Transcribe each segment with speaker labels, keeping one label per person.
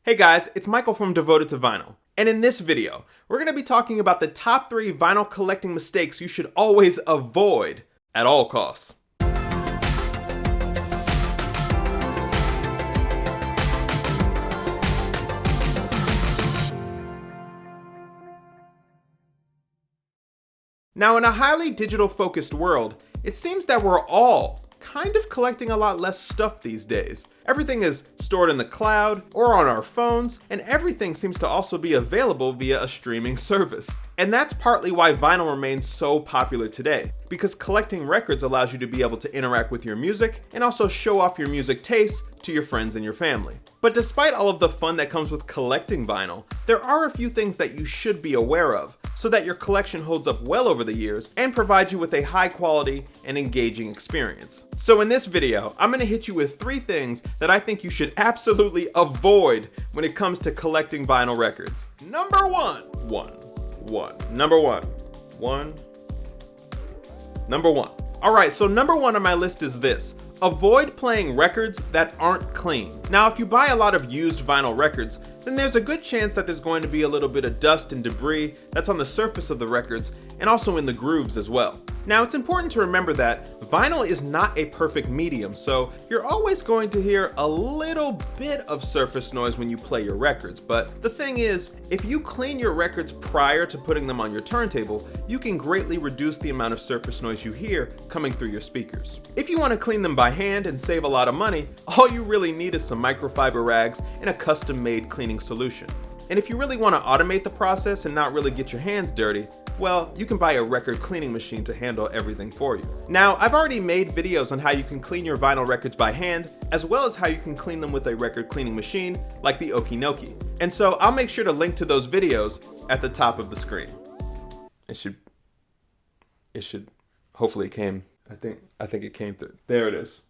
Speaker 1: Hey guys, it's Michael from Devoted to Vinyl, and in this video, we're going to be talking about the top 3 vinyl collecting mistakes you should always avoid at all costs. Now, in a highly digital-focused world, it seems that we're all kind of collecting a lot less stuff these days. Everything is stored in the cloud or on our phones, and everything seems to also be available via a streaming service. And that's partly why vinyl remains so popular today, because collecting records allows you to be able to interact with your music and also show off your music tastes to your friends and your family. But despite all of the fun that comes with collecting vinyl, there are a few things that you should be aware of so that your collection holds up well over the years and provides you with a high quality and engaging experience. So in this video, I'm going to hit you with 3 things that I think you should absolutely avoid when it comes to collecting vinyl records. Number one. Alright, so number 1 on my list is this. Avoid playing records that aren't clean. Now, if you buy a lot of used vinyl records, then there's a good chance that there's going to be a little bit of dust and debris that's on the surface of the records and also in the grooves as well. Now, it's important to remember that vinyl is not a perfect medium, so you're always going to hear a little bit of surface noise when you play your records. But the thing is, if you clean your records prior to putting them on your turntable, you can greatly reduce the amount of surface noise you hear coming through your speakers. If you want to clean them by hand and save a lot of money, all you really need is some microfiber rags and a custom-made cleaning solution. And if you really want to automate the process and not really get your hands dirty, well, you can buy a record cleaning machine to handle everything for you. Now, I've already made videos on how you can clean your vinyl records by hand, as well as how you can clean them with a record cleaning machine like the Okinoki. And so I'll make sure to link to those videos at the top of the screen. It should, hopefully it came, I think it came through. There it is.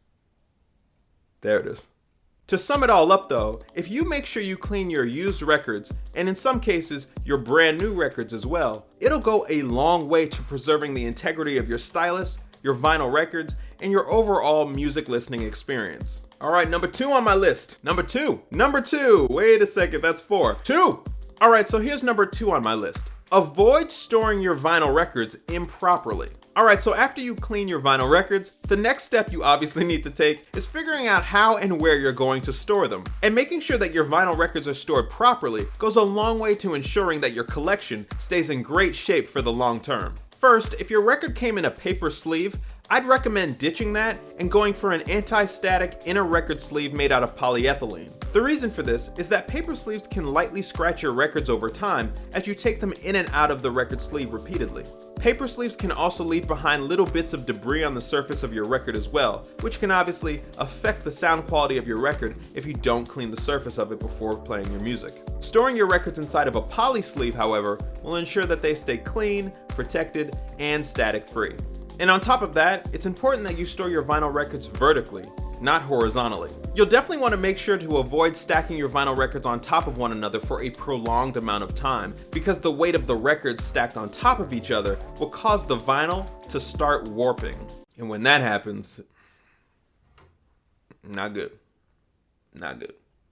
Speaker 1: To sum it all up though, if you make sure you clean your used records, and in some cases, your brand new records as well, it'll go a long way to preserving the integrity of your stylus, your vinyl records, and your overall music listening experience. Alright, number 2 on my list. Number two, wait a second, that's 4. 2! Alright, so here's number 2 on my list. Avoid storing your vinyl records improperly. Alright, so after you clean your vinyl records, the next step you obviously need to take is figuring out how and where you're going to store them. And making sure that your vinyl records are stored properly goes a long way to ensuring that your collection stays in great shape for the long term. First, if your record came in a paper sleeve, I'd recommend ditching that and going for an anti-static inner record sleeve made out of polyethylene. The reason for this is that paper sleeves can lightly scratch your records over time as you take them in and out of the record sleeve repeatedly. Paper sleeves can also leave behind little bits of debris on the surface of your record as well, which can obviously affect the sound quality of your record if you don't clean the surface of it before playing your music. Storing your records inside of a poly sleeve, however, will ensure that they stay clean, protected, and static free. And on top of that, it's important that you store your vinyl records vertically, not horizontally. You'll definitely want to make sure to avoid stacking your vinyl records on top of one another for a prolonged amount of time, because the weight of the records stacked on top of each other will cause the vinyl to start warping. And when that happens, not good.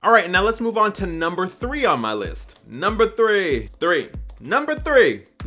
Speaker 1: Alright, now let's move on to number 3 on my list. Number 3.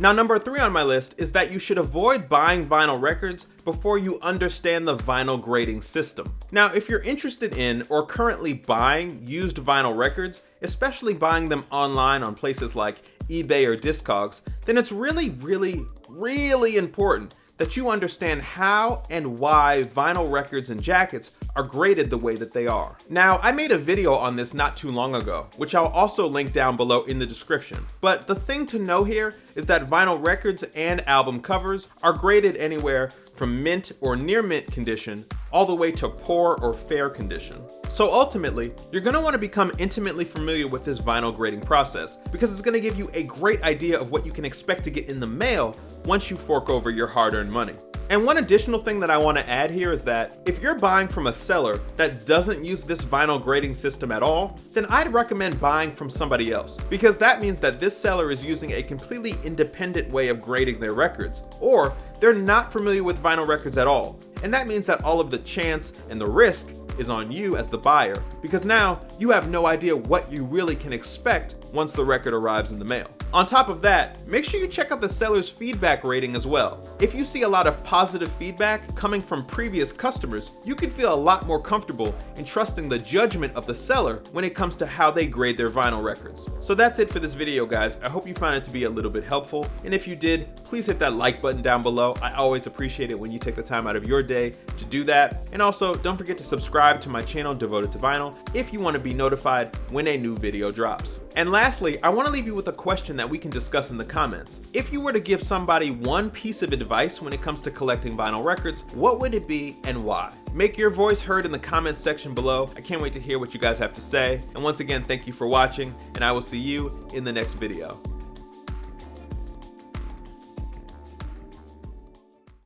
Speaker 1: Now, number 3 on my list is that you should avoid buying vinyl records before you understand the vinyl grading system. Now, if you're interested in or currently buying used vinyl records, especially buying them online on places like eBay or Discogs, then it's really important that you understand how and why vinyl records and jackets are graded the way that they are. Now, I made a video on this not too long ago, which I'll also link down below in the description. But the thing to know here is that vinyl records and album covers are graded anywhere from mint or near mint condition all the way to poor or fair condition. So ultimately, you're going to want to become intimately familiar with this vinyl grading process, because it's going to give you a great idea of what you can expect to get in the mail once you fork over your hard-earned money. And one additional thing that I want to add here is that if you're buying from a seller that doesn't use this vinyl grading system at all, then I'd recommend buying from somebody else, because that means that this seller is using a completely independent way of grading their records, or they're not familiar with vinyl records at all. And that means that all of the chance and the risk is on you as the buyer, because now you have no idea what you really can expect once the record arrives in the mail. On top of that, make sure you check out the seller's feedback rating as well. If you see a lot of positive feedback coming from previous customers, you can feel a lot more comfortable in trusting the judgment of the seller when it comes to how they grade their vinyl records. So that's it for this video, guys. I hope you found it to be a little bit helpful, and if you did, please hit that like button down below. I always appreciate it when you take the time out of your day to do that. And also, don't forget to subscribe to my channel Devoted to Vinyl if you want to be notified when a new video drops. And lastly, I want to leave you with a question that we can discuss in the comments. If you were to give somebody one piece of advice when it comes to collecting vinyl records, what would it be and why? Make your voice heard in the comments section below. I can't wait to hear what you guys have to say. And once again, thank you for watching, and I will see you in the next video.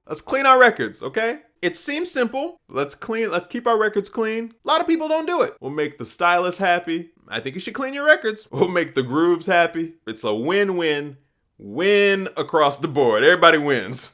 Speaker 1: Let's clean our records, okay? It seems simple. Let's keep our records clean. A lot of people don't do it. We'll make the stylist happy. I think you should clean your records. We'll make the grooves happy. It's a win-win, win across the board. Everybody wins.